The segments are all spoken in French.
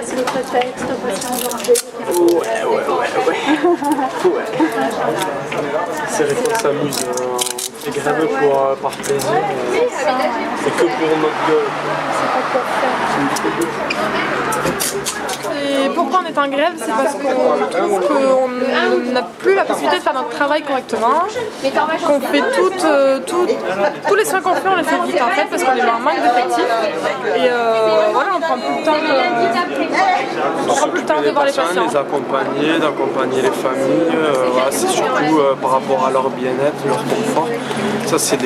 c'est le prétexte, parce qu'on Ouais. C'est vrai qu'on s'amuse, on fait grève par plaisir, c'est que pour notre gueule. Et pourquoi on est en grève? C'est parce qu'on trouve qu'on n'a plus la possibilité de faire notre travail correctement, qu'on fait tous les soins qu'on fait, on les fait vite en fait parce qu'on est en manque d'effectifs. Et voilà, on prend plus le temps de voir les patients. Les accompagner, d'accompagner les familles, voilà, c'est surtout par rapport à leur bien-être, leur confort. Ça c'est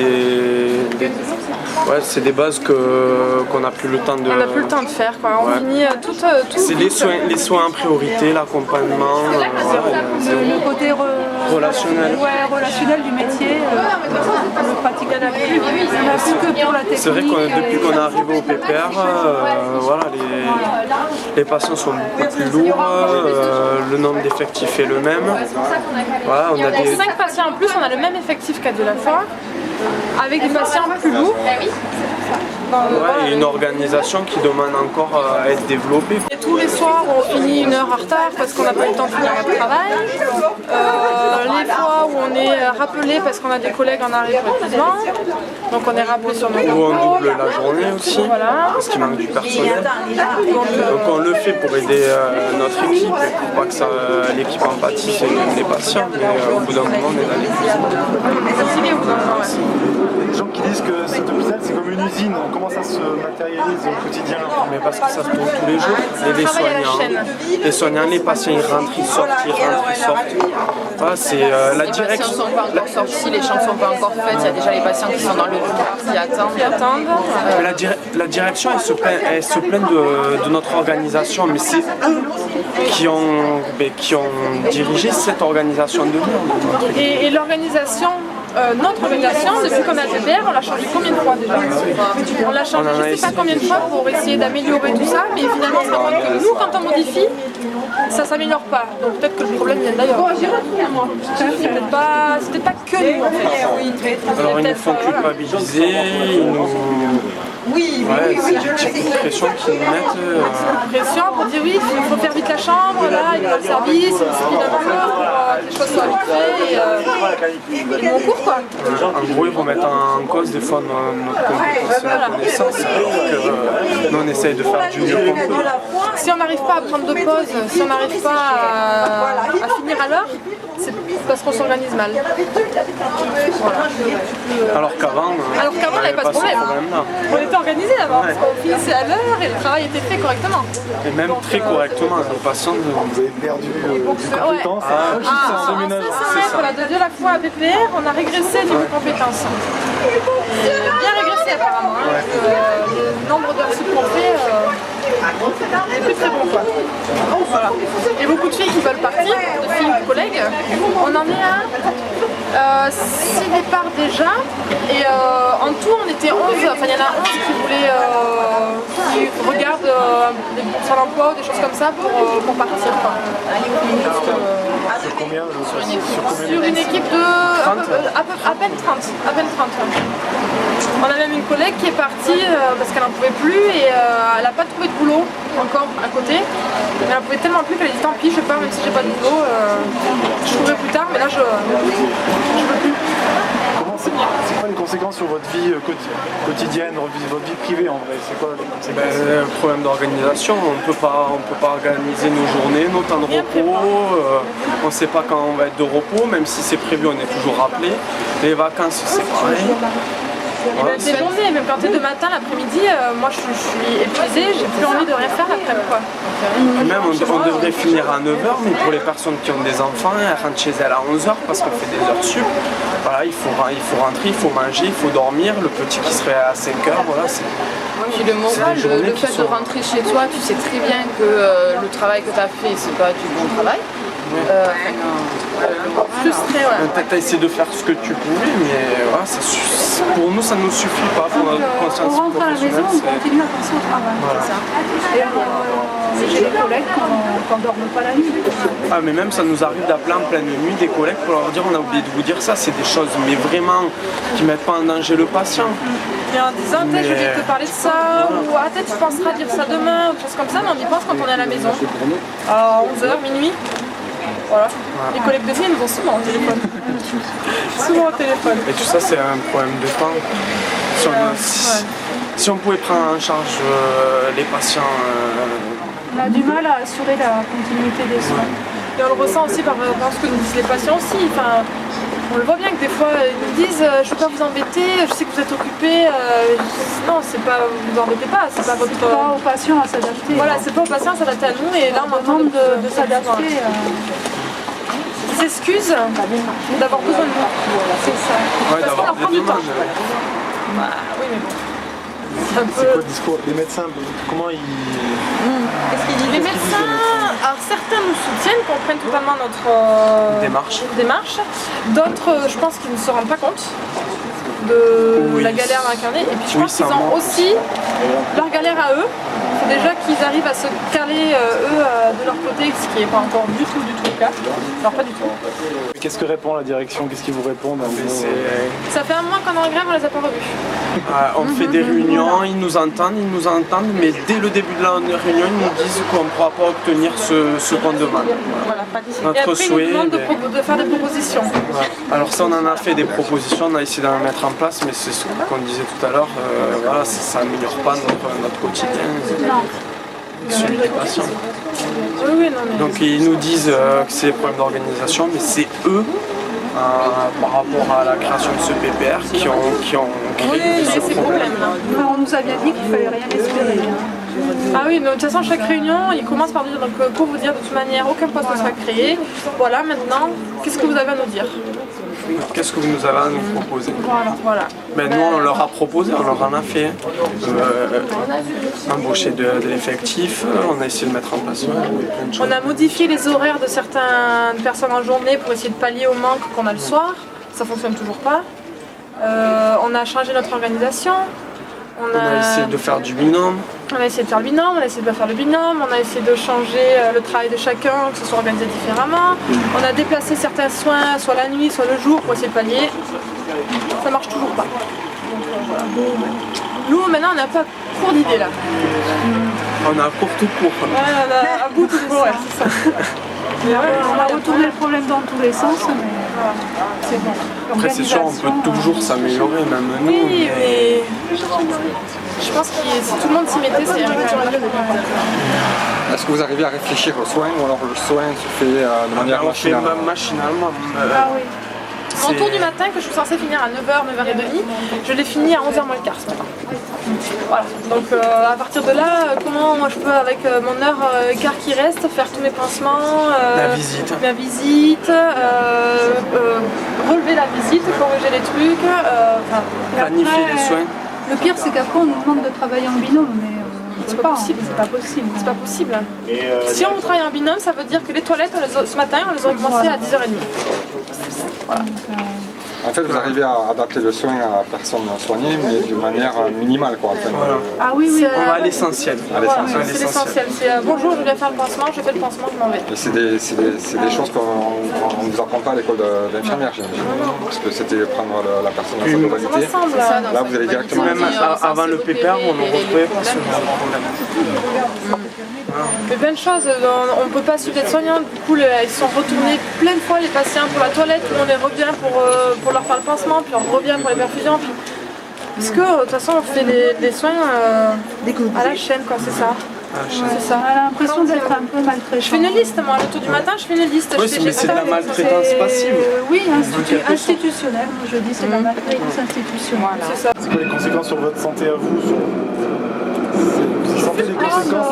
c'est des bases qu'on n'a plus le temps de... On n'a plus le temps de faire, quoi. On finit tout c'est les soins en priorité, l'accompagnement, le côté relationnel. Relationnel du métier, on le pratique à la plus que pour la technique. C'est vrai que depuis qu'on est arrivé au PPR, voilà, les patients sont beaucoup plus lourds, le nombre d'effectifs est le même. Voilà, on a des 5 patients en plus, on a le même effectif qu'à de la fois, avec des patients plus lourds. Et une organisation qui demande encore à être développée. Et tous les soirs, on finit 1 heure en retard parce qu'on n'a pas eu le temps de finir notre travail. Les fois où on est rappelé parce qu'on a des collègues en arrêt pour épuisement, donc on est rappelé sur nos Ou on double la journée aussi, parce qu'il manque du personnel. Donc on le fait pour aider notre équipe, pour pas que l'équipe en pâtisse et même les patients, mais au bout d'un moment on est dans l'épuisement. Les gens qui disent que cet hôpital c'est comme une usine, comment ça se matérialise au quotidien? Mais parce que ça se tourne tous les jours. Et les soignants, les patients ils rentrent, ils sortent, ils rentrent, ils sortent. Voilà, c'est la direction. Les patients ne sont pas encore sortis, les chambres ne sont pas encore faites, il y a déjà les patients qui sont dans le couloir qui attendent. La direction elle se plaint de notre organisation, mais c'est eux qui ont dirigé cette organisation de merde. Et l'organisation, notre organisation, depuis qu'on a le PPR, on l'a changé combien de fois déjà? On l'a changé je ne sais pas combien de fois pour essayer d'améliorer tout ça, mais finalement on se rend compte que nous, quand on modifie, ça ne s'améliore pas. Donc peut-être que le problème vient d'ailleurs. C'est peut-être pas que nous en fait. Alors ils nous font culpabiliser, ils nous... c'est des petits coups de pression qui nous mettent... Pression pour dire oui, il faut faire vite la chambre, là, il y a le service, il suffit d'un peu pour que les choses soient vite faites et on court quoi. En gros, ils vont mettre en cause des fois notre compétence et notre connaissance. Nous, on essaye de faire du mieux qu'on peut. Si on n'arrive pas à prendre de pause, si on n'arrive pas à finir à l'heure, c'est parce qu'on s'organise mal. Voilà. Alors qu'avant, on n'avait pas de problème. On était organisé d'abord, parce qu'on finissait à l'heure et le travail était fait correctement. Et même très correctement, nos patients vous avez perdu du compétence. Voilà, de la fois à PPR, on a régressé niveau compétences. Bien régressé apparemment. Le nombre d'heures sup qu'on fait n'est plus très bon quoi. Voilà. Et beaucoup de filles qui veulent partir, de filles ou collègues. On en est à 6 départs déjà. Et en tout on était 11, enfin il y en a 11 qui regardent des bourses à l'emploi ou des choses comme ça pour partir. Sur combien Sur une équipe de à peine 30. On a même une collègue qui est partie parce qu'elle n'en pouvait plus et elle n'a pas trouvé de boulot encore à côté. Elle n'en pouvait tellement plus qu'elle a dit tant pis, je pars même si j'ai pas de boulot, je trouverai plus tard, mais là je peux plus. C'est quoi les conséquences sur votre vie quotidienne, votre vie privée en vrai? C'est quoi les conséquences? Un problème d'organisation, on ne peut pas organiser nos journées, nos temps de repos, on ne sait pas quand on va être de repos, même si c'est prévu on est toujours rappelé. Les vacances c'est pareil. C'est journée, même quand tu es de matin, l'après-midi, moi je suis épuisée, j'ai plus envie de rien faire l'après-midi quoi. Même on devrait finir à 9h, mais pour les personnes qui ont des enfants, elles rentrent chez elles à 11h parce qu'on fait des heures sup. Voilà, il faut rentrer, il faut manger, il faut dormir, le petit qui serait à 5h, voilà. Puis le moral, le fait de rentrer chez toi, tu sais très bien que le travail que tu as fait, c'est pas du bon travail. Frustré, ouais. T'as essayé de faire ce que tu pouvais, mais voilà, pour nous, ça ne nous suffit pas. Pour notre conscience On rentre à la maison, professionnelle, on continue à penser au travail. Voilà. Et j'ai des collègues qui ne dorment pas la nuit. Ah, mais même ça nous arrive d'appeler en pleine nuit des collègues pour leur dire on a oublié de vous dire ça, c'est des choses mais vraiment qui mettent pas en danger le patient. Et en disant, peut-être je vais te parler de ça, ou ah, peut-être tu penseras dire ça demain, ou des choses comme ça, mais on y pense quand on est à la maison. À 11h, minuit. Voilà. Les collègues de filles nous ont souvent au téléphone. Souvent au téléphone. Et tout ça c'est un problème de temps. Si on pouvait prendre en charge les patients. On a du mal à assurer la continuité des soins. Et on le ressent aussi par ce que nous disent les patients aussi. Enfin, on le voit bien que des fois ils nous disent je ne veux pas vous embêter, je sais que vous êtes occupés. Non, c'est pas, vous embêtez pas, c'est pas votre. C'est pas aux patients à s'adapter. Voilà, c'est pas aux patients à s'adapter à nous et là on demande de s'adapter. Ils s'excusent d'avoir besoin de nous. C'est ça. Ouais, Parce d'avoir qu'on leur des prend du demandes. Bah oui, mais bon. C'est un C'est quoi peu. le discours des médecins? Comment ils... Les médecins, alors certains nous soutiennent, comprennent totalement notre démarche. D'autres, je pense qu'ils ne se rendent pas compte de la galère incarnée. Et puis je pense qu'ils ont aussi leur galère à eux. Il faut déjà qu'ils arrivent à se caler eux de leur côté, ce qui n'est pas encore du tout le cas. Alors pas du tout. Qu'est-ce que répond la direction? Qu'est-ce qu'ils vous répondent? Ça fait un mois qu'on est en grève, on les a pas revus. On fait des réunions, ils nous entendent, mais dès le début de la réunion, ils nous disent qu'on ne pourra pas obtenir ce qu'on demande. Voilà. Et Notre après souhait. ils nous demandent de faire des propositions. Voilà. Alors ça, on en a fait des propositions, on a essayé d'en mettre en place, mais c'est ce qu'on disait tout à l'heure, voilà, ça n'améliore pas notre quotidien. Celui des patients. Oui, non, mais... Donc ils nous disent que c'est des problèmes d'organisation, mais c'est eux, par rapport à la création de ce PPR, qui ont créé ce ces problème. problèmes-là. On nous a bien dit qu'il fallait rien espérer. Ah oui, mais de toute façon, chaque réunion, ils commencent par dire, donc pour vous dire de toute manière, aucun poste ne sera créé. Voilà, maintenant, qu'est-ce que vous avez à nous dire? Qu'est-ce que vous nous avez à nous proposer? Voilà. Ben, nous, on leur a proposé, on leur en a fait. Embaucher de l'effectif, on a essayé de mettre en place plein de choses. On a modifié les horaires de certaines personnes en journée pour essayer de pallier au manque qu'on a le soir. Ça fonctionne toujours pas. On a changé notre organisation. On a essayé de faire du binôme. On a essayé de faire le binôme, on a essayé de faire le binôme, on a essayé de changer le travail de chacun, que ce soit organisé différemment. On a déplacé certains soins, soit la nuit, soit le jour, pour essayer de pallier. Ça marche toujours pas. Donc, voilà. Nous, maintenant, on n'a pas court d'idées là. On a un court tout court. Ouais, on a un bout tout court, ouais, c'est ça. On a retourné le problème dans tous les sens, mais c'est bon. Après, c'est sûr, on peut toujours s'améliorer, même nous. Oui, mais je pense que si tout le monde s'y mettait, c'est réglable. Est-ce que vous arrivez à réfléchir au soin ou alors le soin se fait de manière On fait machinale? machinalement. Ah oui. Mon tour du matin, que je suis censée finir à 9h, 9h30, je l'ai fini à 11h moins le quart ce matin. Voilà. Donc à partir de là, comment moi je peux avec mon heure quart qui reste faire tous mes pansements, ma visite, relever la visite, corriger les trucs, planifier les soins. Le pire, c'est qu'après, on nous demande de travailler en binôme, mais c'est pas possible. C'est pas possible. c'est pas possible. Si on travaille en binôme, ça veut dire que les toilettes, ce matin, on les aurait commencé à 10h30. Voilà. En fait, vous arrivez à adapter le soin à la personne soignée, mais de manière minimale, quoi. Enfin, Ah oui, oui. On va à l'essentiel. Voilà, c'est l'essentiel. C'est bonjour, je viens faire le pansement, je fais le pansement, je m'en vais. et c'est des choses qu'on ne vous apprend pas à l'école d'infirmière, j'imagine. Parce que c'était prendre la personne dans sa Ça globalité. m'ensemble. Là, vous allez directement... Même avant le PPR, on ne retrouvait pas ce genre de problème. Mais plein de choses, on ne peut pas suivre les soignants, du coup ils sont retournés plein de fois les patients pour la toilette, nous on les revient pour leur faire le pansement, puis on revient pour les perfusions. Puis... Parce que de toute façon on fait des soins à la chaîne, quoi, c'est ça. C'est ça. On a l'impression d'être un peu maltraité. Je fais une liste, moi, le tour du matin, je fais une liste. Oui, mais c'est de la maltraitance passive. Oui, institutionnelle. Moi je dis c'est de la maltraitance institutionnelle. C'est ça. C'est quoi les conséquences sur votre santé à vous? Vous sentez les conséquences?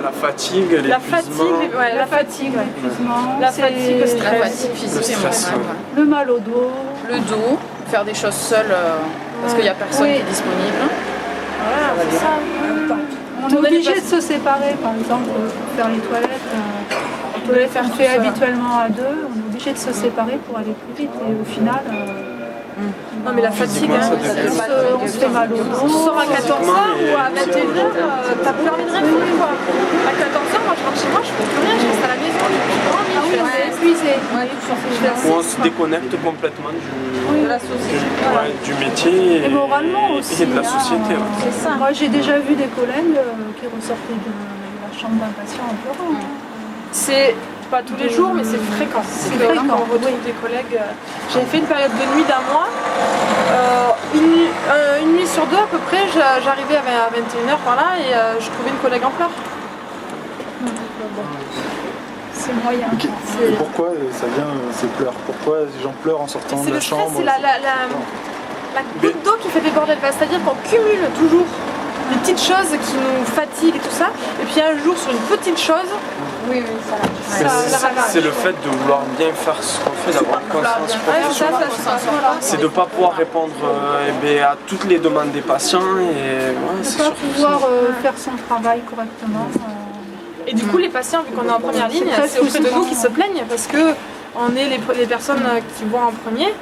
La fatigue, l'épuisement. La fatigue, La fatigue, le La stress. fatigue physique et stress, mentale. Le mal au dos. Le dos, faire des choses seules parce qu'il n'y a personne qui est disponible. Voilà, c'est ça. On est obligé de se séparer, par exemple, pour faire les toilettes. peut les faire On fait habituellement à 2, on est obligé de se séparer pour aller plus vite. Et au final, Non mais la fatigue, hein, on se fait mal au on dos. sort à 14h ou à 21h, t'as plus envie de rien faire quoi. À 14h, moi je rentre chez moi, je fais plus rien, je reste à la maison, j'ai pas envie, je suis épuisée. Ou on se déconnecte complètement De la société. du métier Et moralement et aussi. de la société. hein. Ouais. C'est ça. Moi j'ai déjà vu des collègues qui ressortaient de la chambre d'un patient en pleurant. C'est pas tous les jours, mais c'est fréquent. C'est fréquent, quand on retrouve des collègues. J'avais fait une période de nuit d'un mois. Une nuit sur deux à peu près, j'arrivais à 21h par là et je trouvais une collègue en pleurs. C'est moyen. Et pourquoi ça vient, ces pleurs? Pourquoi les gens pleurent en sortant C'est de le la stress, chambre? c'est la goutte d'eau qui fait des bordels. C'est-à-dire qu'on cumule toujours des petites choses qui nous fatiguent et tout ça. Et puis un jour, sur une petite chose, Mais c'est le fait de vouloir bien faire ce qu'on fait, d'avoir une conscience professionnelle. C'est de ne pas pouvoir répondre à toutes les demandes des patients. Et, ouais, De c'est ne pas surtout pouvoir faire son travail correctement. Et du coup, les patients, vu qu'on est en première ligne, très c'est auprès de nous frustrant. qui se plaignent parce que on est les personnes qui voient en premier.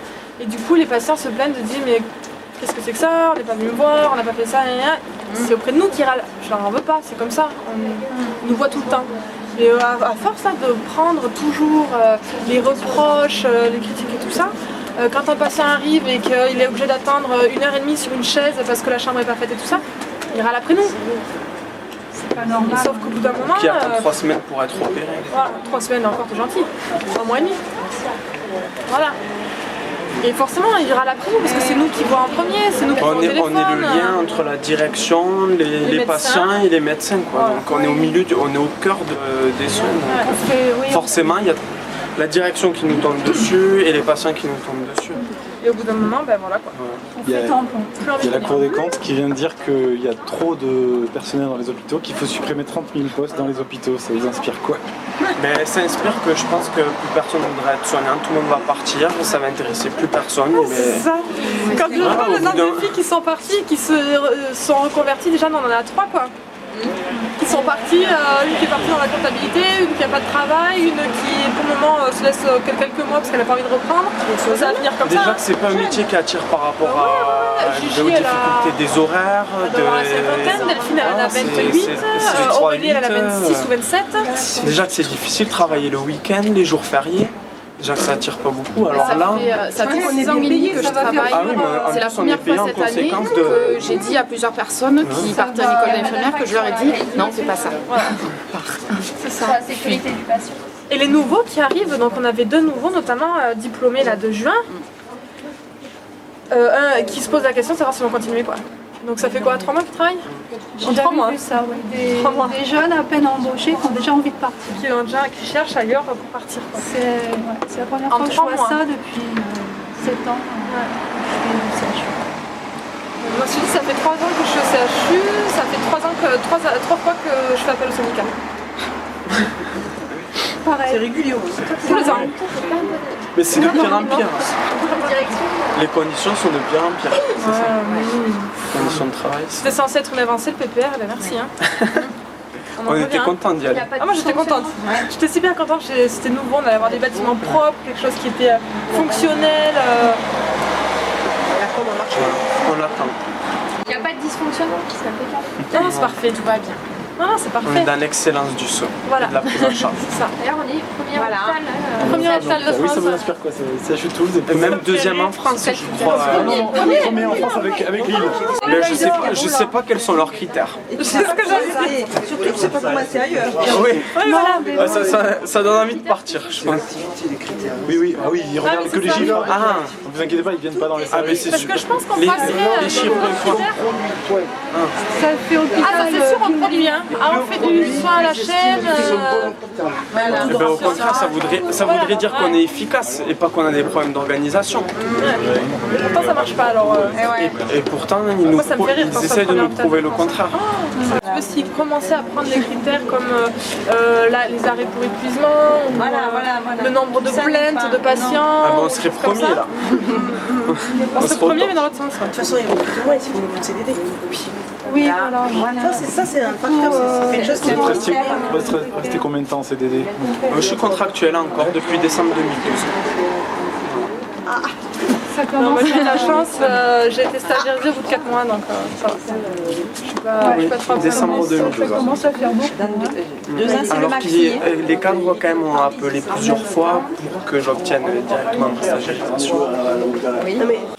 Et du coup, les patients se plaignent de dire mais qu'est-ce que c'est que ça? On n'est pas venu me voir, on n'a pas fait ça, C'est auprès de nous qui râlent. Je leur en veux pas, c'est comme ça. On nous voit tout le temps. Et à force là, de prendre toujours les reproches, les critiques et tout ça, quand un patient arrive et qu'il est obligé d'attendre 1h30 sur une chaise parce que la chambre n'est pas faite et tout ça, il râle après nous. C'est pas normal. Sauf qu'au bout d'un moment, qui attend 3 semaines pour être opéré. voilà, 3 semaines encore, t'es gentil. 1 mois et demi. Voilà. Et forcément, il râle après nous parce que c'est nous qui voit en premier, c'est nous qui voit au On est téléphone. le lien entre la direction, les médecins. patients et les médecins. Quoi. Voilà. Donc on est au milieu, on est au cœur des soins. Donc, On fait, oui, forcément, il y a la direction qui nous tombe dessus et les patients qui nous tombent dessus. Et au bout d'un moment, ben voilà quoi. on fait tampon. Plus envie Il y a de la venir. Cour des comptes qui vient de dire qu'il y a trop de personnel dans les hôpitaux, qu'il faut supprimer 30 000 postes dans les hôpitaux. Ça vous inspire quoi? Mais ça inspire que je pense que plus personne ne voudra être soignant, tout le monde va partir, ça va intéresser plus personne. C'est ça. Quand je vois le nombre de filles qui sont parties, qui se sont reconverties, déjà on en a 3 quoi. Qui sont parties, une qui est partie dans la comptabilité, une qui n'a pas de travail, une qui pour le moment se laisse quelques mois parce qu'elle n'a pas envie de reprendre. Ça va finir comme Déjà ça. que c'est pas un métier qui attire par rapport Gigi, aux elle a- difficultés des horaires. Elle doit avoir la cinquantaine, Delphine elle en a 28, Aurélie elle en a 26 ou 27. Déjà que c'est difficile de travailler le week-end, les jours fériés. Déjà que ça attire pas beaucoup. Alors là, Ça fait 6 ans et demi que je travaille. Ah oui, mais en C'est la plus, on est première payé fois en cette année conséquence que j'ai dit à plusieurs personnes qui partent à l'école d'infirmière que je leur ai dit non, c'est pas ça. C'est ça. La sécurité du patient. Et les nouveaux qui arrivent, donc on avait 2 nouveaux, notamment diplômés là de juin, qui se posent la question de savoir s'ils vont continuer quoi. Donc ça fait quoi, 3 mois qu'ils travaillent? J'ai En 3 mois. vu ça, oui. Des, 3 mois. des jeunes à peine embauchés qui ont déjà envie de partir. Qui cherchent ailleurs pour partir. Quoi. C'est la première En fois que je 3 vois mois. ça depuis 7 ans. Je fais du CHU. Moi je dis, ça fait 3 ans que je suis au CHU, ça fait 3 ans que 3 fois que je fais appel au syndicat. Pareil. Tous les ans. mais c'est de pire en pire. Les conditions sont de pire en pire. C'est ça. Les conditions de travail. C'était censé être une avancée le PPR, eh bien merci. Hein. en On était revient. contents d'y aller. Ah, moi j'étais contente. J'étais si bien contente, c'était nouveau, on allait avoir des bâtiments propres, quelque chose qui était fonctionnel. On attend. Il n'y a pas de dysfonctionnement, c'est impeccable. Non, c'est parfait, tout va bien. Non, c'est On est parfait. dans l'excellence du saut Voilà. et de la prise en charge. C'est ça. D'ailleurs, on est premier hôpital. Premier hôpital de Oui, ça vous France. inspire quoi? C'est CHU de Toulouse Et même deuxième en France, je crois. premier en France avec Lille. Mais je sais pas quels sont leurs critères. C'est ce que j'avais. Surtout que c'est pas commencé ailleurs. Oui, Oui, voilà. ça donne envie de partir, je pense. Oui, ah oui, ils regardent oui, que c'est les ça. chiffres. Ah, Ne vous inquiétez pas, ils viennent pas dans les ah mais services. c'est Parce sûr. que je pense qu'on Les, passerait les chiffres une fois. Ça fait hôpital. Ah, ça c'est sûr, on produit. Hein. Ah, on fait du soin à la chaîne. Eh ben, au contraire, ça voudrait dire qu'on est efficace et pas qu'on a des problèmes d'organisation. Pourtant, ça marche pas alors. Et pourtant, ils, nous, ça me fait rire quand ils ça essaient de prenait nous en tête. prouver le contraire. Tu veux, s'ils commençaient à prendre les critères comme les arrêts pour épuisement, ou, le nombre de plaintes de patients. Ah ben, on serait des choses comme premier ça. là. On se premier, mais dans l'autre sens. De toute façon, il y a beaucoup de moins si vous voulez de CDD. Oui, voilà. Ça, c'est un facteur, c'est une chose qui est Restez combien de temps en CDD? Je suis contractuel encore depuis décembre 2012. Non, moi j'ai eu la chance, j'ai été stagiairisée au bout de 4 mois, donc ça va. Je suis pas trop Décembre 2012. Ça commence à faire beaucoup. 2 ans, c'est le Alors maxi. les cadres quand même ont appelé plusieurs fois pour que j'obtienne directement ma stagiairisation.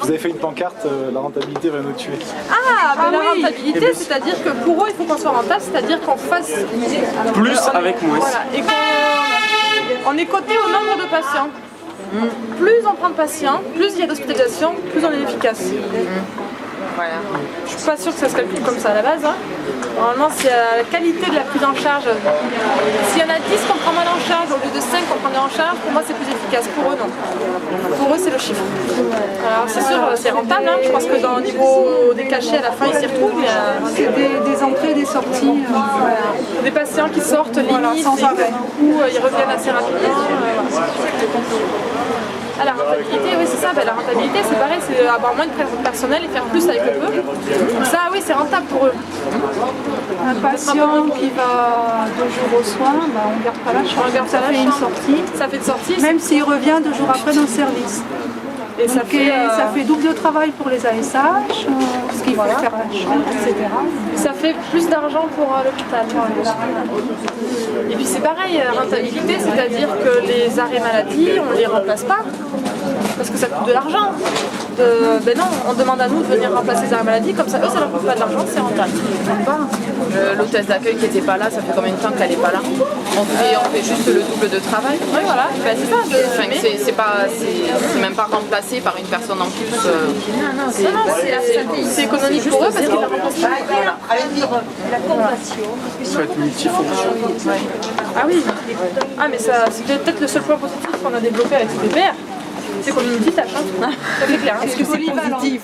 Vous avez fait une pancarte, la rentabilité va nous tuer. Ah, mais la rentabilité, c'est-à-dire que pour eux, il faut qu'on soit rentable, c'est-à-dire qu'on fasse Plus avec moins. Voilà, et qu'on est coté au nombre de patients. Plus on prend de patients, plus il y a d'hospitalisation, plus on est efficace. Voilà. Je suis pas sûre que ça se calcule comme ça à la base. Hein. Normalement, c'est la qualité de la prise en charge. S'il y en a 10 qu'on prend mal en charge, au lieu de 5 qu'on prend en charge, pour moi c'est plus efficace. Pour eux, non. Pour eux, c'est le chiffre. Alors c'est sûr, c'est rentable. Hein. Je pense que au niveau des cachets, à la fin, ils s'y retrouvent. C'est des entrées, des sorties. Des patients qui sortent limite, sans arrêt. Ou ils reviennent assez rapidement. Ah, la rentabilité, oui c'est ça, la rentabilité c'est pareil, c'est avoir moins de personnel et faire plus avec le peu. Donc ça oui c'est rentable pour eux. Un patient qui va 2 jours aux soins, on ne garde pas la chambre, ça fait une sortie. Ça fait une sortie. Même s'il revient 2 jours après dans le service. Et ça fait double travail pour les ASH, parce qu'il faut faire la chambre, etc. Ça fait plus d'argent pour l'hôpital. Et puis c'est pareil, rentabilité, c'est-à-dire que les arrêts maladie, on ne les remplace pas, parce que ça coûte de l'argent. Ben non, on demande à nous de venir remplacer les arrêts maladie, comme ça eux ça leur coûte pas de l'argent, c'est rentable. L'hôtesse d'accueil qui n'était pas là, ça fait combien de temps qu'elle n'est pas là? On fait juste le double de travail. Oui voilà, ben, c'est ça. C'est même pas remplacé par une personne en plus. C'est économique pour eux parce qu'ils ne la remplacent pas. Il faut être multifonction. Ah oui, ah mais ça c'est peut-être le seul point positif qu'on a développé avec ce PPR, c'est qu'on est multitâche, hein. Ça c'est clair. Est-ce que c'est positif?